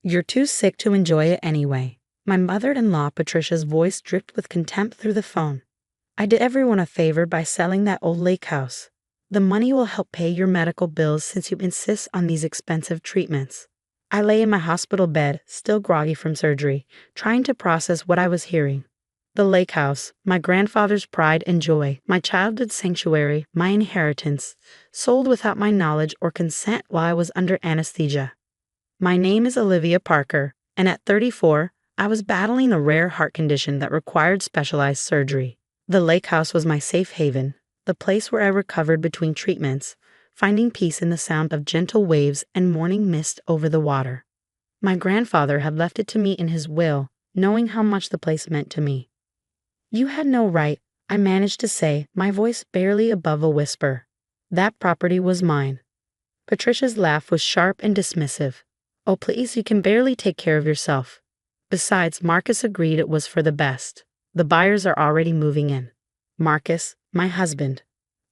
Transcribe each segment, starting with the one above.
You're too sick to enjoy it anyway. My mother-in-law Patricia's voice dripped with contempt through the phone. I did everyone a favor by selling that old lake house. The money will help pay your medical bills since you insist on these expensive treatments. I lay in my hospital bed, still groggy from surgery, trying to process what I was hearing. The lake house, my grandfather's pride and joy, my childhood sanctuary, my inheritance, sold without my knowledge or consent while I was under anesthesia. My name is Olivia Parker, and at 34, I was battling a rare heart condition that required specialized surgery. The lake house was my safe haven, the place where I recovered between treatments, finding peace in the sound of gentle waves and morning mist over the water. My grandfather had left it to me in his will, knowing how much the place meant to me. You had no right, I managed to say, my voice barely above a whisper. That property was mine. Patricia's laugh was sharp and dismissive. Oh, please, you can barely take care of yourself. Besides, Marcus agreed it was for the best. The buyers are already moving in. Marcus, my husband.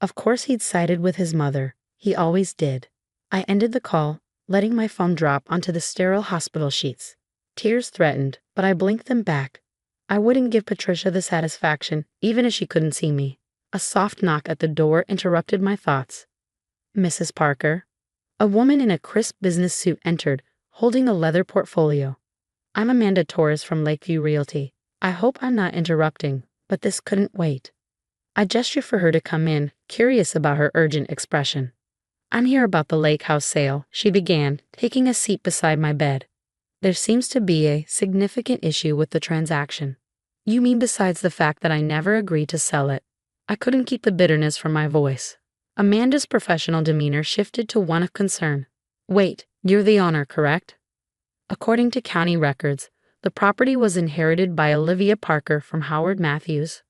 Of course he'd sided with his mother. He always did. I ended the call, letting my phone drop onto the sterile hospital sheets. Tears threatened, but I blinked them back. I wouldn't give Patricia the satisfaction, even if she couldn't see me. A soft knock at the door interrupted my thoughts. Mrs. Parker. A woman in a crisp business suit entered, holding a leather portfolio. I'm Amanda Torres from Lakeview Realty. I hope I'm not interrupting, but this couldn't wait. I gestured for her to come in, curious about her urgent expression. I'm here about the lake house sale, she began, taking a seat beside my bed. There seems to be a significant issue with the transaction. You mean besides the fact that I never agreed to sell it? I couldn't keep the bitterness from my voice. Amanda's professional demeanor shifted to one of concern. Wait, you're the owner, correct? According to county records, the property was inherited by Olivia Parker from Howard Matthews.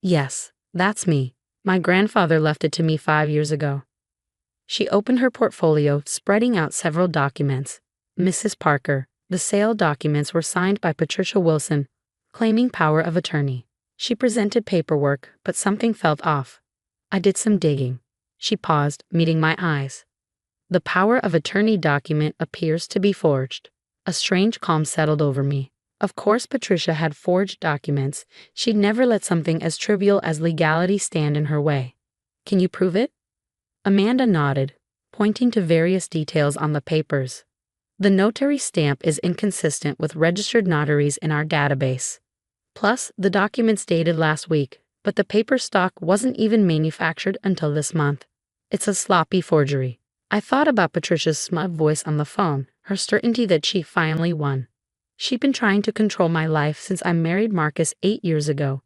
Yes, that's me. My grandfather left it to me 5 years ago. She opened her portfolio, spreading out several documents. Mrs. Parker, the sale documents were signed by Patricia Wilson, claiming power of attorney. She presented paperwork, but something felt off. I did some digging. She paused, meeting my eyes. The power of attorney document appears to be forged. A strange calm settled over me. Of course Patricia had forged documents. She'd never let something as trivial as legality stand in her way. Can you prove it? Amanda nodded, pointing to various details on the papers. The notary stamp is inconsistent with registered notaries in our database. Plus, the documents dated last week, but the paper stock wasn't even manufactured until this month. It's a sloppy forgery. I thought about Patricia's smug voice on the phone, her certainty that she finally won. She'd been trying to control my life since I married Marcus 8 years ago,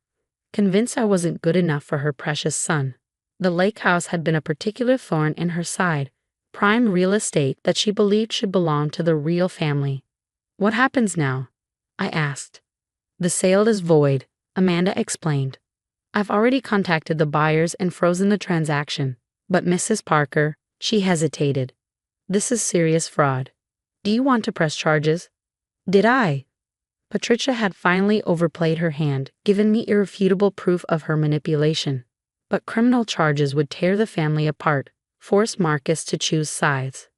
convinced I wasn't good enough for her precious son. The lake house had been a particular thorn in her side, prime real estate that she believed should belong to the real family. What happens now? I asked. The sale is void, Amanda explained. I've already contacted the buyers and frozen the transaction, but Mrs. Parker, she hesitated. This is serious fraud. Do you want to press charges? Did I? Patricia had finally overplayed her hand, given me irrefutable proof of her manipulation. But criminal charges would tear the family apart, force Marcus to choose sides.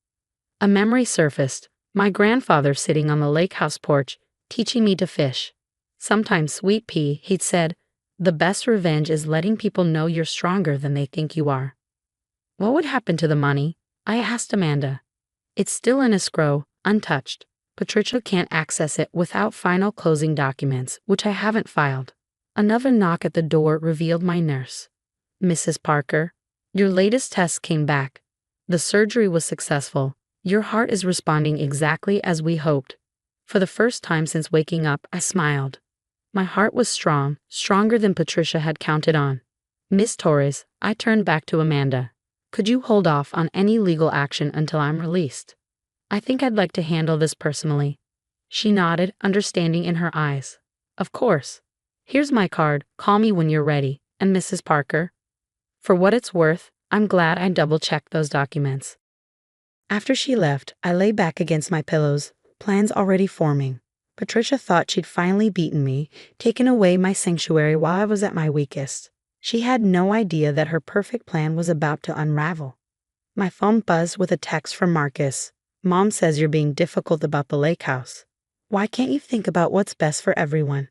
A memory surfaced, my grandfather sitting on the lake house porch, teaching me to fish. Sometimes, sweet pea, he'd said, the best revenge is letting people know you're stronger than they think you are. What would happen to the money? I asked Amanda. It's still in escrow, untouched. Patricia can't access it without final closing documents, which I haven't filed. Another knock at the door revealed my nurse. Mrs. Parker, your latest test came back. The surgery was successful. Your heart is responding exactly as we hoped. For the first time since waking up, I smiled. My heart was strong, stronger than Patricia had counted on. Miss Torres, I turned back to Amanda. Could you hold off on any legal action until I'm released? I think I'd like to handle this personally. She nodded, understanding in her eyes. Of course. Here's my card. Call me when you're ready. And Mrs. Parker? For what it's worth, I'm glad I double-checked those documents. After she left, I lay back against my pillows, plans already forming. Patricia thought she'd finally beaten me, taken away my sanctuary while I was at my weakest. She had no idea that her perfect plan was about to unravel. My phone buzzed with a text from Marcus. Mom says you're being difficult about the lake house. Why can't you think about what's best for everyone?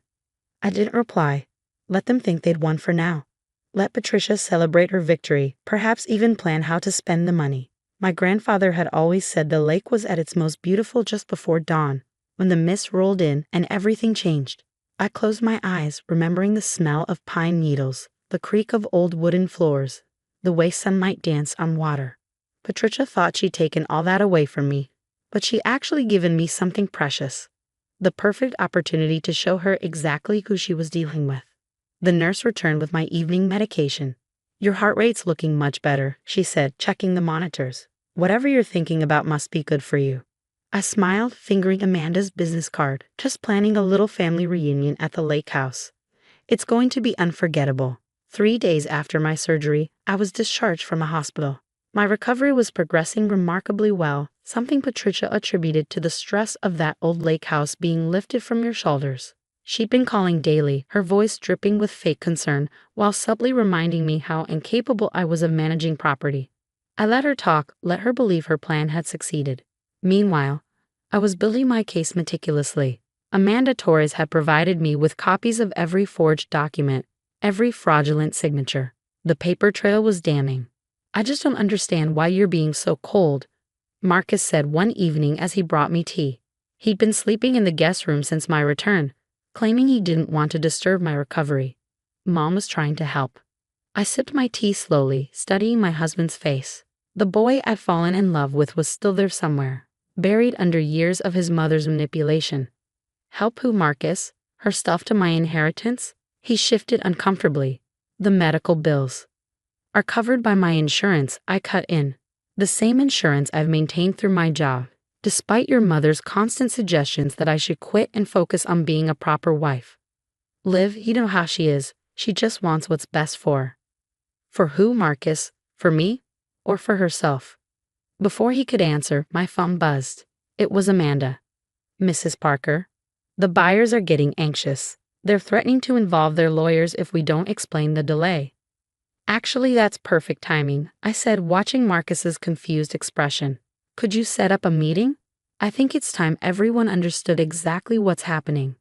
I didn't reply. Let them think they'd won for now. Let Patricia celebrate her victory, perhaps even plan how to spend the money. My grandfather had always said the lake was at its most beautiful just before dawn, when the mist rolled in and everything changed. I closed my eyes, remembering the smell of pine needles, the creak of old wooden floors, the way sunlight danced on water. Patricia thought she'd taken all that away from me, but she'd actually given me something precious. The perfect opportunity to show her exactly who she was dealing with. The nurse returned with my evening medication. Your heart rate's looking much better, she said, checking the monitors. Whatever you're thinking about must be good for you. I smiled, fingering Amanda's business card, just planning a little family reunion at the lake house. It's going to be unforgettable. 3 days after my surgery, I was discharged from a hospital. My recovery was progressing remarkably well, something Patricia attributed to the stress of that old lake house being lifted from your shoulders. She'd been calling daily, her voice dripping with fake concern, while subtly reminding me how incapable I was of managing property. I let her talk, let her believe her plan had succeeded. Meanwhile, I was building my case meticulously. Amanda Torres had provided me with copies of every forged document, every fraudulent signature. The paper trail was damning. I just don't understand why you're being so cold, Marcus said one evening as he brought me tea. He'd been sleeping in the guest room since my return, claiming he didn't want to disturb my recovery. Mom was trying to help. I sipped my tea slowly, studying my husband's face. The boy I'd fallen in love with was still there somewhere, buried under years of his mother's manipulation. Help who, Marcus? Her stuff to my inheritance? He shifted uncomfortably. The medical bills are covered by my insurance, I cut in. The same insurance I've maintained through my job, despite your mother's constant suggestions that I should quit and focus on being a proper wife. Liv, you know how she is. She just wants what's best for her. For who, Marcus? For me? Or for herself? Before he could answer, my phone buzzed. It was Amanda. Mrs. Parker, the buyers are getting anxious. They're threatening to involve their lawyers if we don't explain the delay. Actually, that's perfect timing, I said, watching Marcus's confused expression. Could you set up a meeting? I think it's time everyone understood exactly what's happening.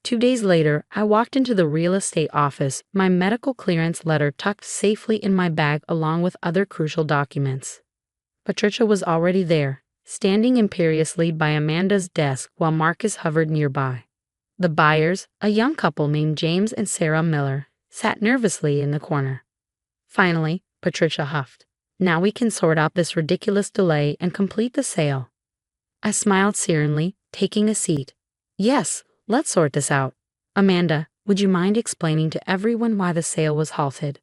2 days later, I walked into the real estate office, my medical clearance letter tucked safely in my bag along with other crucial documents. Patricia was already there, standing imperiously by Amanda's desk while Marcus hovered nearby. The buyers, a young couple named James and Sarah Miller, sat nervously in the corner. Finally, Patricia huffed. Now we can sort out this ridiculous delay and complete the sale. I smiled serenely, taking a seat. Yes, let's sort this out. Amanda, would you mind explaining to everyone why the sale was halted?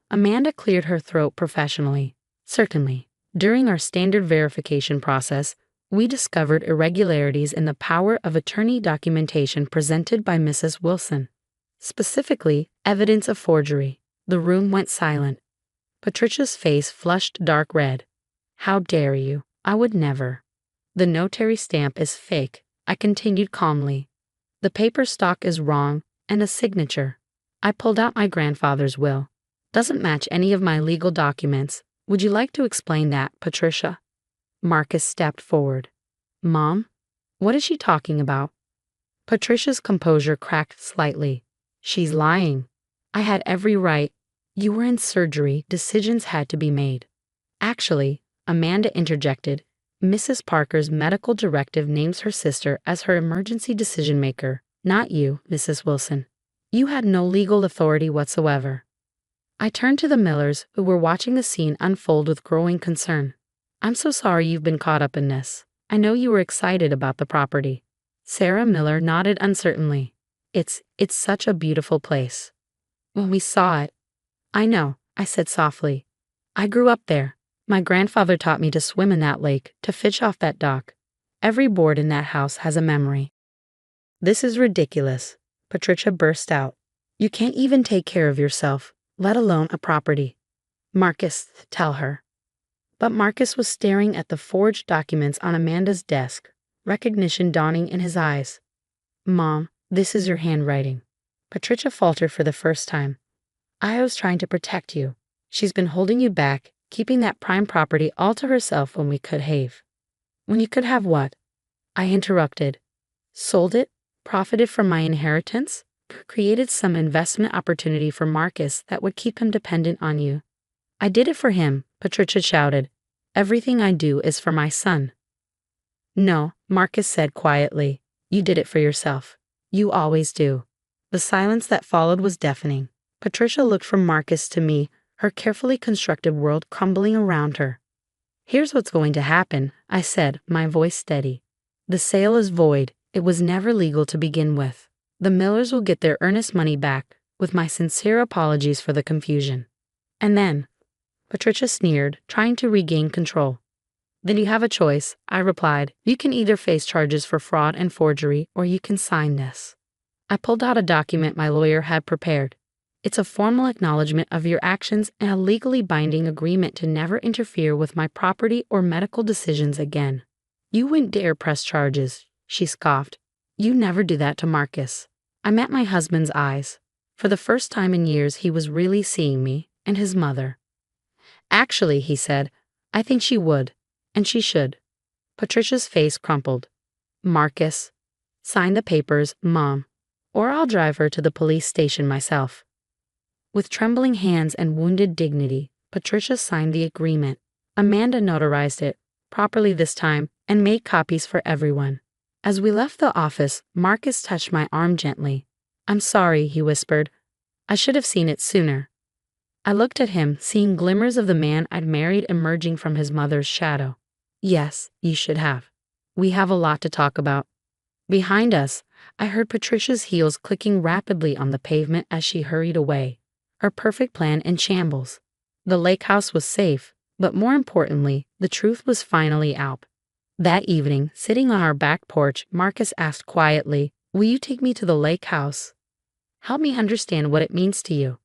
Amanda cleared her throat professionally. Certainly. During our standard verification process, we discovered irregularities in the power of attorney documentation presented by Mrs. Wilson. Specifically, evidence of forgery. The room went silent. Patricia's face flushed dark red. How dare you? I would never. The notary stamp is fake, I continued calmly. The paper stock is wrong, and a signature. I pulled out my grandfather's will. Doesn't match any of my legal documents. Would you like to explain that, Patricia? Marcus stepped forward. Mom? What is she talking about? Patricia's composure cracked slightly. She's lying. I had every right. You were in surgery, decisions had to be made. Actually, Amanda interjected, Mrs. Parker's medical directive names her sister as her emergency decision-maker, not you, Mrs. Wilson. You had no legal authority whatsoever. I turned to the Millers, who were watching the scene unfold with growing concern. I'm so sorry you've been caught up in this. I know you were excited about the property. Sarah Miller nodded uncertainly. It's such a beautiful place. When we saw it, I know, I said softly. I grew up there. My grandfather taught me to swim in that lake, to fish off that dock. Every board in that house has a memory. This is ridiculous, Patricia burst out. You can't even take care of yourself, let alone a property. Marcus, tell her. But Marcus was staring at the forged documents on Amanda's desk, recognition dawning in his eyes. Mom, this is your handwriting. Patricia faltered for the first time. I was trying to protect you. She's been holding you back, keeping that prime property all to herself when we could have. When you could have what? I interrupted. Sold it, profited from my inheritance, created some investment opportunity for Marcus that would keep him dependent on you. I did it for him, Patricia shouted. Everything I do is for my son. No, Marcus said quietly. You did it for yourself. You always do. The silence that followed was deafening. Patricia looked from Marcus to me, her carefully constructed world crumbling around her. Here's what's going to happen, I said, my voice steady. The sale is void. It was never legal to begin with. The Millers will get their earnest money back, with my sincere apologies for the confusion. And then, Patricia sneered, trying to regain control. Then you have a choice, I replied. You can either face charges for fraud and forgery, or you can sign this. I pulled out a document my lawyer had prepared. It's a formal acknowledgement of your actions and a legally binding agreement to never interfere with my property or medical decisions again. You wouldn't dare press charges, she scoffed. You never do that to Marcus. I met my husband's eyes. For the first time in years, he was really seeing me and his mother. Actually, he said, I think she would, and she should. Patricia's face crumpled. Marcus, sign the papers, Mom, or I'll drive her to the police station myself. With trembling hands and wounded dignity, Patricia signed the agreement. Amanda notarized it, properly this time, and made copies for everyone. As we left the office, Marcus touched my arm gently. I'm sorry, he whispered. I should have seen it sooner. I looked at him, seeing glimmers of the man I'd married emerging from his mother's shadow. Yes, you should have. We have a lot to talk about. Behind us, I heard Patricia's heels clicking rapidly on the pavement as she hurried away, her perfect plan in shambles. The lake house was safe, but more importantly, the truth was finally out. That evening, sitting on our back porch, Marcus asked quietly, Will you take me to the lake house? Help me understand what it means to you.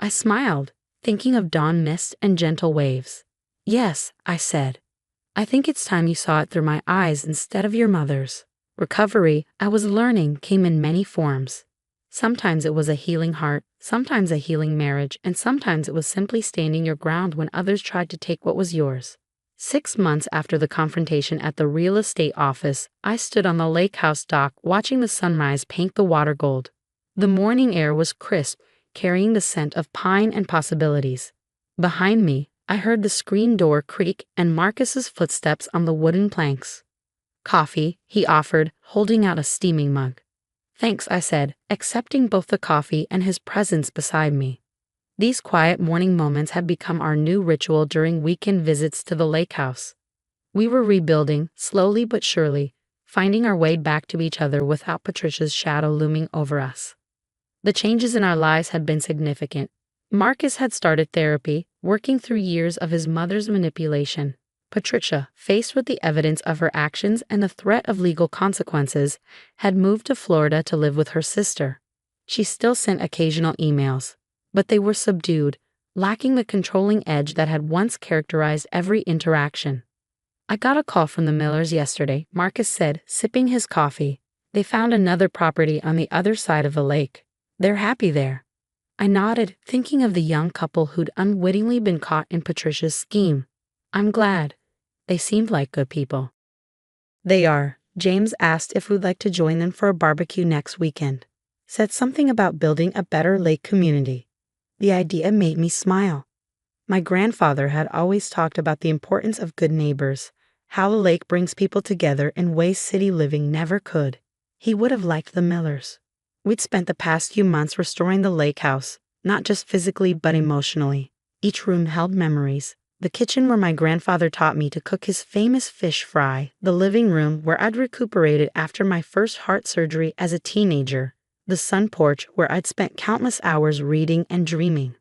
I smiled, thinking of dawn mist and gentle waves. Yes, I said. I think it's time you saw it through my eyes instead of your mother's. Recovery, I was learning, came in many forms. Sometimes it was a healing heart, sometimes a healing marriage, and sometimes it was simply standing your ground when others tried to take what was yours. 6 months after the confrontation at the real estate office, I stood on the lake house dock watching the sunrise paint the water gold. The morning air was crisp, carrying the scent of pine and possibilities. Behind me, I heard the screen door creak and Marcus's footsteps on the wooden planks. Coffee, he offered, holding out a steaming mug. Thanks, I said, accepting both the coffee and his presence beside me. These quiet morning moments had become our new ritual during weekend visits to the lake house. We were rebuilding, slowly but surely, finding our way back to each other without Patricia's shadow looming over us. The changes in our lives had been significant. Marcus had started therapy, working through years of his mother's manipulation. Patricia, faced with the evidence of her actions and the threat of legal consequences, had moved to Florida to live with her sister. She still sent occasional emails, but they were subdued, lacking the controlling edge that had once characterized every interaction. I got a call from the Millers yesterday, Marcus said, sipping his coffee. They found another property on the other side of the lake. They're happy there. I nodded, thinking of the young couple who'd unwittingly been caught in Patricia's scheme. I'm glad. They seemed like good people. They are. James asked if we'd like to join them for a barbecue next weekend. Said something about building a better lake community. The idea made me smile. My grandfather had always talked about the importance of good neighbors, how the lake brings people together in ways city living never could. He would have liked the Millers. We'd spent the past few months restoring the lake house, not just physically but emotionally. Each room held memories. The kitchen where my grandfather taught me to cook his famous fish fry, the living room where I'd recuperated after my first heart surgery as a teenager, the sun porch where I'd spent countless hours reading and dreaming.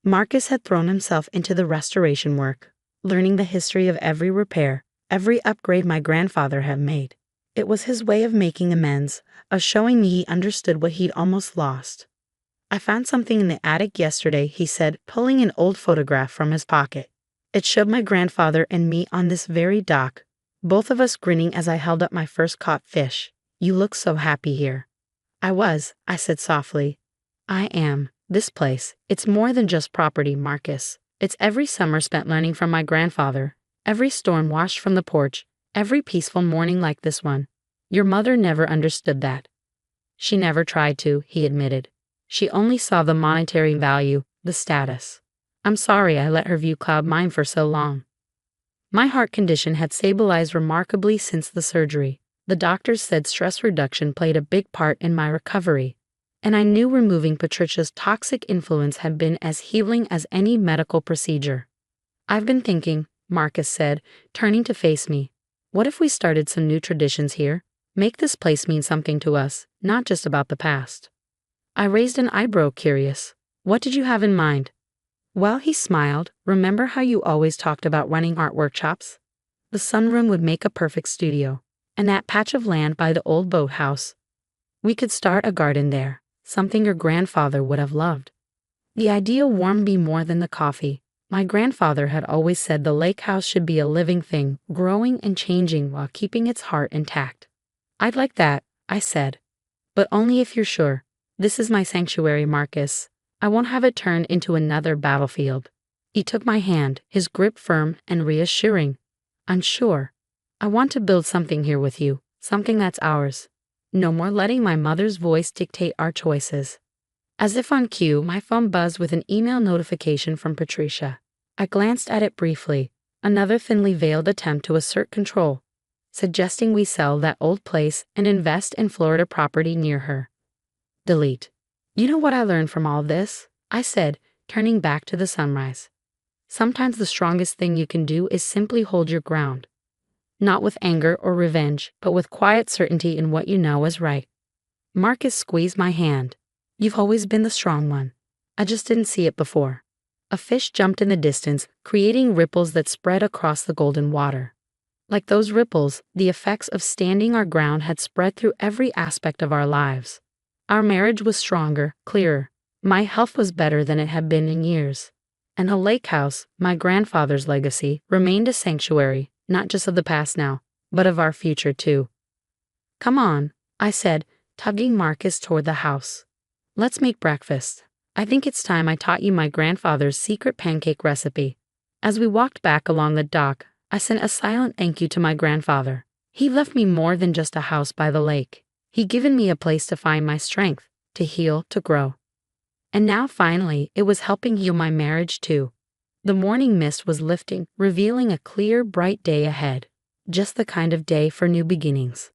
Marcus had thrown himself into the restoration work, learning the history of every repair, every upgrade my grandfather had made. It was his way of making amends, of showing me he understood what he'd almost lost. I found something in the attic yesterday, he said, pulling an old photograph from his pocket. It showed my grandfather and me on this very dock, both of us grinning as I held up my first caught fish. You look so happy here. I said softly. I am. This place, it's more than just property, Marcus. It's every summer spent learning from my grandfather, every storm washed from the porch, Every peaceful morning like this one. Your mother never understood that. She never tried to, he admitted. She only saw the monetary value, the status. I'm sorry I let her view cloud mine for so long. My heart condition had stabilized remarkably since the surgery. The doctors said stress reduction played a big part in my recovery, and I knew removing Patricia's toxic influence had been as healing as any medical procedure. I've been thinking, Marcus said, turning to face me. What if we started some new traditions here? Make this place mean something to us, not just about the past. I raised an eyebrow, curious. What did you have in mind? Well, he smiled. Remember how you always talked about running art workshops? The sunroom would make a perfect studio. And that patch of land by the old boathouse. We could start a garden there, something your grandfather would have loved. The idea warmed me more than the coffee. My grandfather had always said the lake house should be a living thing, growing and changing while keeping its heart intact. I'd like that, I said. But only if you're sure. This is my sanctuary, Marcus. I won't have it turn into another battlefield. He took my hand, his grip firm and reassuring. I'm sure. I want to build something here with you, something that's ours. No more letting my mother's voice dictate our choices. As if on cue, my phone buzzed with an email notification from Patricia. I glanced at it briefly, another thinly veiled attempt to assert control, suggesting we sell that old place and invest in Florida property near her. Delete. You know what I learned from all this? I said, turning back to the sunrise. Sometimes the strongest thing you can do is simply hold your ground. Not with anger or revenge, but with quiet certainty in what you know is right. Marcus squeezed my hand. You've always been the strong one. I just didn't see it before. A fish jumped in the distance, creating ripples that spread across the golden water. Like those ripples, the effects of standing our ground had spread through every aspect of our lives. Our marriage was stronger, clearer. My health was better than it had been in years. And the lake house, my grandfather's legacy, remained a sanctuary, not just of the past now, but of our future too. Come on, I said, tugging Marcus toward the house. Let's make breakfast. I think it's time I taught you my grandfather's secret pancake recipe. As we walked back along the dock, I sent a silent thank you to my grandfather. He left me more than just a house by the lake. He'd given me a place to find my strength, to heal, to grow. And now finally, it was helping heal my marriage too. The morning mist was lifting, revealing a clear, bright day ahead. Just the kind of day for new beginnings.